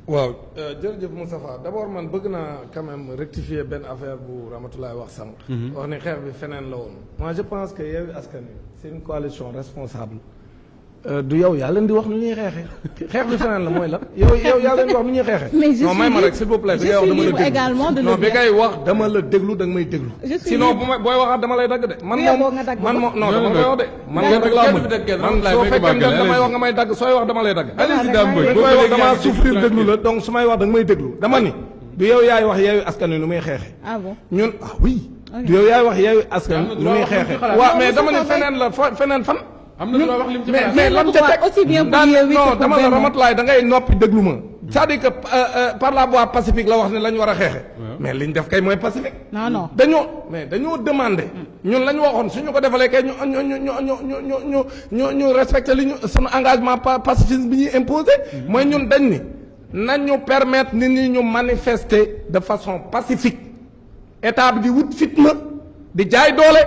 waaw jërëjëf Moustapha d'abord man bëgg naa quand même rectifier benn affaire bu Ramatoulaye wax sànq. wax ni xeex bi feneen la woon. moi je pense que Yewwi Askan Wi c'est une coalition responsable. du yow yaa leen di wax nu ñuy xeexee xeex bi feneen la mooy la yow yaa leen di wax nu ñuy xeexee. mais je non may ma rek s'il vous plaît. bi ngay wax dama la déglu également de non bi ngay wax dama la déglu da nga may déglu. sinon bu ma booy waxaat dama lay dagg de. man moom non dama koy wax de. man ngeen rek laa mën man soo fekkee ne damay wax nga may dagg sooy wax dama lay dagg. koy wax damaa souffrir déglu la donc su may wax da nga may déglu dama ni. du yow yaay wax Yewwi Askan Wi nu muy xeexee. ah bon ñun ah oui. du yow yaay wax Yewwi Askan Wi nu muy xeexee. waaw mais dama ni feneen la feneen fan. am na droit wax lim ci mais lan ca teg aussi bien pour Yewwi non dama la Ramatoulaye da ngay noppi déglu ma. c'est-à-dire que par la voie pacifique la wax ne la ñu war a xeexe. mais li ñu def kay mooy pacifique. non dañoo demandé. ñun la ñu waxoon suñu ko defalee kay ñu respecté li ñu sunu engagement pacifisme bi ñuy imposé. mooy ñun dañ ni nañu permettre nit ñi ñu manifester de façon pacifique état bi di wut fitna di jaay doole.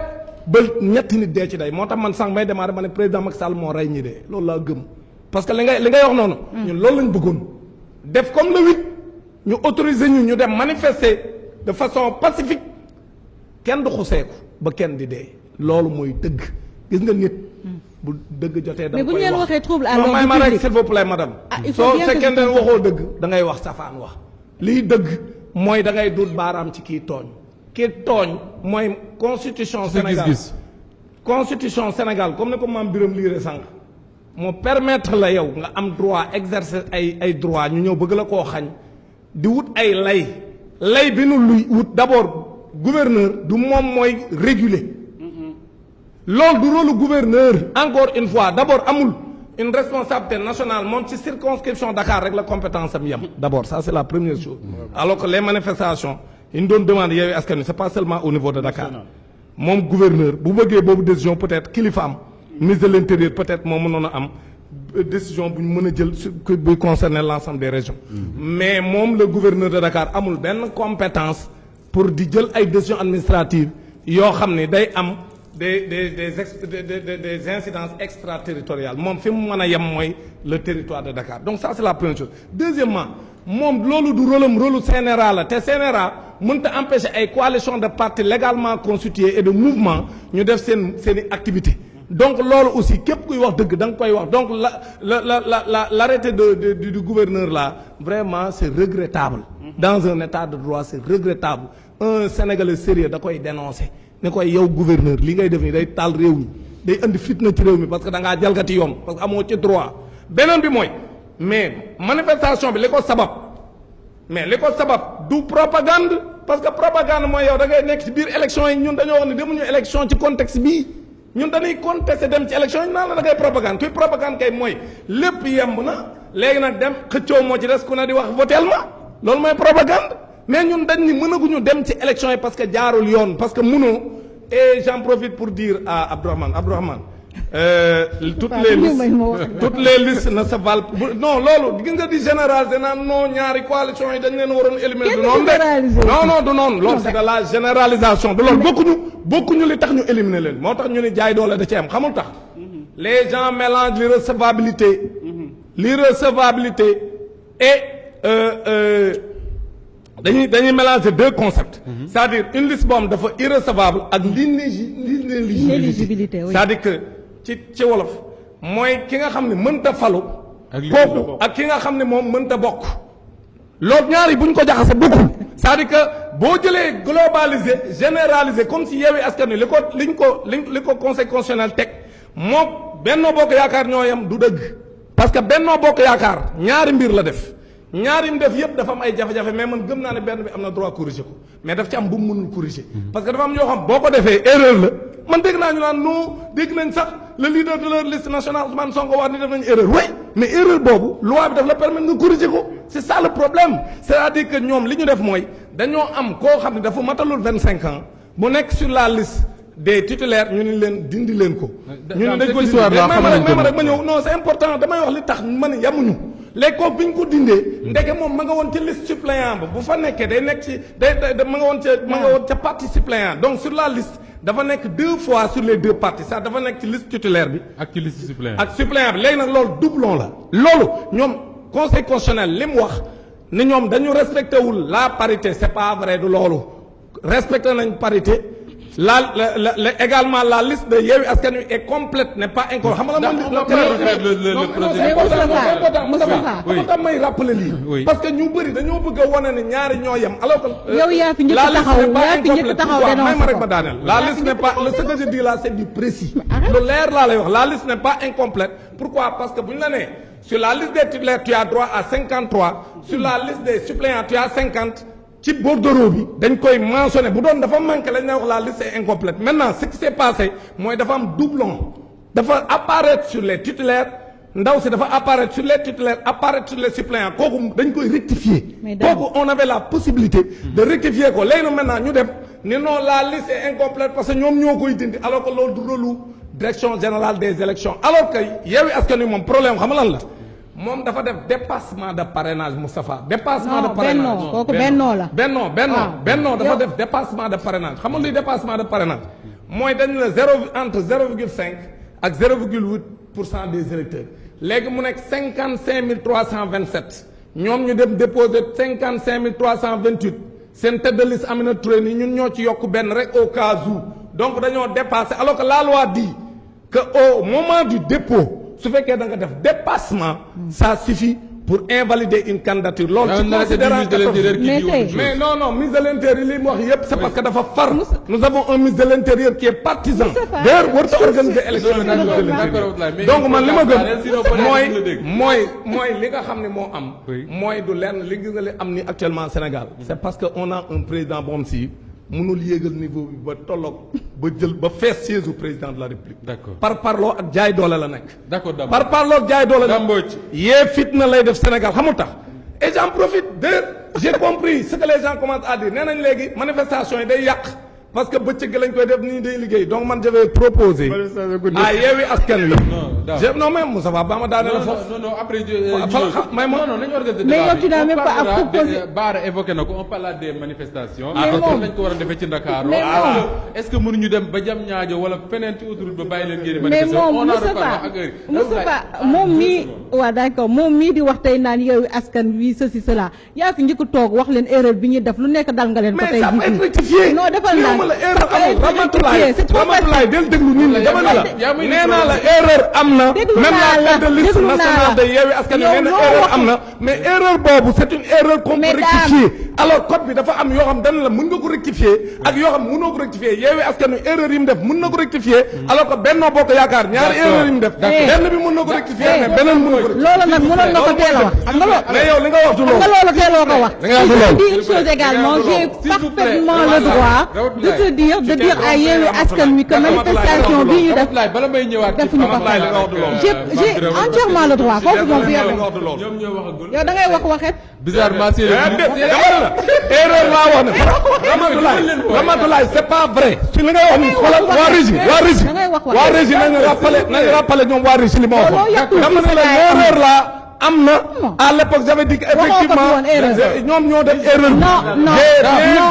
ba ñetti nit dee ci day moo tax man sànq may démarrer ma ne président Macky Sall moo rey ñi dee loolu laa gëm parce que li ngay wax noonu. ñun loolu lañ bëggoon. def comme le 8 ñu autoriser ñu dem manifester de façon pacifique kenn du xuseeku ba kenn di dee loolu mooy dëgg gis nga nit. bu dëgg jotee da nga koy wax mais bu ñu leen waxee trouble à l'ordre public may ma rek s'il vous plaît madame. soo fekkee ne waxoo dëgg da ngay wax safaan wax. liy dëgg mooy da ngay dut baaraam ci kii tooñ. ki tooñ mooy constitution Sénégal constitution Sénégal comme ne ko maam Biram liire sànq moo permettre la yow nga am droit exercer ay droit ñu ñëw bëgg la koo xañ di wut ay lay bi nu luy wut d'abord gouverneur du moom mooy réguler loolu du rôle gouverneur encore une fois d'abord amul une responsabilité nationale moom ci circonscription Dakar rek la compétence am yem d'abord ça c'est la première chose alors que les manifestations yi ñu doon demande Yewwi Askan Wi c'est pas seulement au niveau de Dakar moom gouverneur bu bëggee boobu décision peut-être kilifa am ministre de l'intérieur peut-être moo mënoon a am décision bu ñu mën a jël buy concerner l'ensemble des régions mais moom le gouverneur de Dakar amul benn compétence pour di jël ay décisions administratives yoo xam ne day am des incidences extraterritoriales moom fi mu mën a yem mooy le territoire de Dakar donc ça c'est la première chose deuxièmement moom loolu du rôle CNRA la te CNRA mënta empêcher ay coalition de partis légalement constitués et de mouvements ñu def seeni activité donc loolu aussi képp kuy wax dëgg da nga koy wax donc l'arrêté du gouverneur là vraiment c'est regrettable dans un état de droit c'est regrettable un Sénégalais sérieux da koy dénoncer ne koy yow gouverneur li ngay def ni day taal réew mi day indi fitna ci réew mi parce que da ngaa jalgati yoon parce que amoo ci droit beneen bi mooy mais manifestation bi li ko sabab du propagande parce que propagande mooy yow da ngay nekk ci biir élection yi ñun dañoo wax ne demuñu élection ci contexte bii ñun dañuy contester dem ci élection yi naan la da ngay propagande kuy propagande kay mooy lépp yemb na léegi nag dem xëccoo moo ci des ku ne di wax votel ma loolu mooy propagande mais ñun dañ ni mënaguñu dem ci élection yi parce que jaarul yoon parce que mënoo et j'en profite pour dire à Abdourahmane toutes les listes ne se valent non loolu gis nga di généraliser naan non ñaari coalition yi dañ leen waroon éliminer du noonu de du noonu loolu c'est de la généralisation de loolu bokkuñu li tax ñu éliminer leen moo tax ñu ni jaay doole da ci am xamul tax les gens mélangent l'irrecevabilité et dañuy mélanger deux concepts c'est-à-dire une liste boo xam dafa irrecevable ak l'inéligibilité c'est-à-dire que ci wolof mooy ki nga xam ne mënta falu kooku ak ki nga xam ne moom mënta bokk loolu ñaari bu ñu ko jaxase bokkul c'est-à-dire que boo jëlee globaliser généraliser comme si Yewwi Askan Wi li ko conseil constitutionnel teg moo Benno Bokk Yaakaar ñoo yam du dëgg parce que Benno Bokk Yaakaar ñaari mbir la def ñaari mu def yëpp dafa am ay jafe-jafe mais man gëm naa ne benn bi am na droit corriger ko mais daf ci am bu mu mënul corriger parce que dafa am yoo xam boo ko defee erreur la man dégg naa ñu naan non dégg nañ sax le leader de leur liste nationale Ousmane Sonko wax ni def nañu erreur oui mais erreur boobu loi bi daf la permettre nga corriger ko c'est ça le problème c'est-à-dire que ñoom li ñu def mooy dañoo am koo xam ne dafa matalul 25 ans mu nekk sur la liste des titulaires ñu ni leen dindi leen ko ñu ni dañ ko dindi ma rek ma ñëw non c'est important damay wax li tax man yamuñu léegi kooku bi ñu ko dindee ndeke moom ma nga woon ci liste suppléant ba bu fa nekkee day nekk ci ma nga woon ca parti suppléant donc sur la liste dafa nekk 2 fois sur les 2 parties ça dafa nekk ci liste titulaire bi ak ci liste suppléant ak suppléant bi léegi nag loolu doublon la loolu ñoom conseil constitutionnel li mu wax ni ñoom dañu respecté wul la parité c'est pas vrai du loolu respecté nañ parité également la liste de Yewwi Askan Wi est complète n'est pas incomplète xam nga man tam may rappeler lii parce que ñu bëri dañoo bëgg a wane ne ñaari ñoo yem alors que yow yaa fi njëkk taxaw may ma rek ma daaneel la liste n'est pas ce que je dis là c'est du précis lu leer laa lay wax la liste n'est pas incomplète pourquoi parce que bu ñu la nee sur la liste des titulaires tu as droit à 53 sur la liste des suppléants tu as 50 ci bordereau bi dañ koy mentionné bu doon dafa manqué lañ lay wax la liste est incomplète maintenant ce qui s'est passé mooy dafa am doublon dafa apparaître sur les titulaires ndaw si dafa apparaître sur les titulaires apparaître sur les suppléants kooku dañ koy rectifier kooku on avait la possibilité de rectifier ko léegi nag maintenant ñu def ni non la liste est incomplète parce que ñoom ñoo koy dindi alors que loolu du rôle direction générale des élections alors que Yewwi Askan Wi moom problème xam lan la moom dafa def dépassement de parrainage Moustapha dépassement de parrainage kooku bennoo la bennoo dafa def dépassement de parrainage xam nga luy dépassement de parrainage mooy dañ la entre 0,5 ak 0,8% des électeurs léegi mu nekk 55 327 ñoom ñu dem déposer 55 328 seen tête de liste Aminata Touré ni ñun ñoo ci yokk benn rek au cas où donc dañoo dépassé alors que la loi dit que au moment du dépôt su fekkee da nga def dépassement ça suffit pour invalider une candidature loolu ci considérant mais non ministre de l'intérieur li mu wax yépp c'est parce que dafa far nous avons un ministre de l'intérieur qui est partisan d'ailleurs warut a organiser élection donc man li ma gëm mooy li nga xam ne moo am mooy du lenn li gis nga li am ni actuellement Sénégal c'est parce que on a un président boom si mënul yéegal niveau bi ba tolloog ba jël ba fees siège u président de la République. d'accord par parloo ak jaay doole la nekk. d'accord par parloo ak jaay doole la yee fitna lay def Sénégal xamul tax et j'en profite d'ailleurs j'ai compris ce que les gens commencent à dire nee nañ léegi manifestation yi day yàq parce que bëccëg gi lañ koy def nii day liggéey donc man je vais proposer à Yewwi Askan Wi non mais Moussa Ba ma daane la foofu non après may ma non nañu organiser mais yow tu n'as même pas à proposer Bara évoqué na ko on parle des manifestations mais moom lañ ko war a defee ci Dakar est-ce que mënuñu dem ba jam ñaajo wala feneen ci autoroute ba bàyyi leen ngeen manifestation on en reparle ak heure Moustapha moom mii waaw d'accord moom mii di wax tey naan Yewwi Askan Wi ceci cela yaa fi njëkk toog wax leen erreur bi ñuy def lu nekk dal nga leen ko tey non defal naa la erreur amul Ramatoulaye del déglu nit ñi dama ne la nee naa la erreur am na même la tête de liste nationale de Yewwi Askan Wi nee na erreur am na mais erreur boobu c'est une erreur qu'on peut rectifier alors code bi dafa am yoo xam dañ la mën nga ko rectifier ak yoo xam mënoo ko rectifier Yewwi Askan Wi erreur yi mu def mën na ko rectifier alors que Benno Bokk Yaakaar ñaari erreur yi mu def benn bi mën na ko rectifier mais beneen mënu ko loolu nag mënoon nga ko teel a wax xam nga loolu mais yow li nga wax du loolu xam nga loolu teeloo ko wax je dis une chose également j'ai parfaitement le droit de te dire à Yewwi Askan Wi que manifestation bii ñu def bala may ñëwaat defuñu ko j'ai entièrement le droit foofu moom fi yow da ngay wax waxet bizarrement c'est erreur laa wax ne Ramatoulaye c'est pas vrai ci li nga wax ni xoolal waa régie nañu rappelé ñoom waa régie li ma waxoon dama ne la erreur la am na à l'époque j'avais dit que effectivement ñoom ñoo def erreur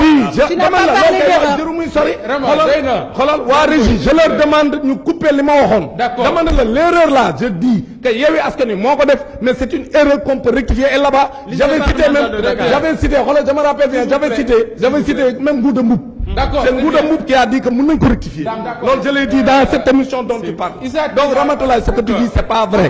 bi dama la jëru muy sori xoolal waa régie je leur demande ñu couper li ma waxoon dama ne la l'erreur là je dis que Yewwi Askan Wi moo ko def mais c'est une erreur qu'on peut rectifier et là-bas j'avais cité xoolal je me rappelle bien j'avais cité même Ngouda Mboup c'est Ngouda Mboup qui a dit que mën nañ ko rectifier loolu je l'ai dit dans cette émission dont tu parles donc Ramatoulaye ce que tu dis c'est pas vrai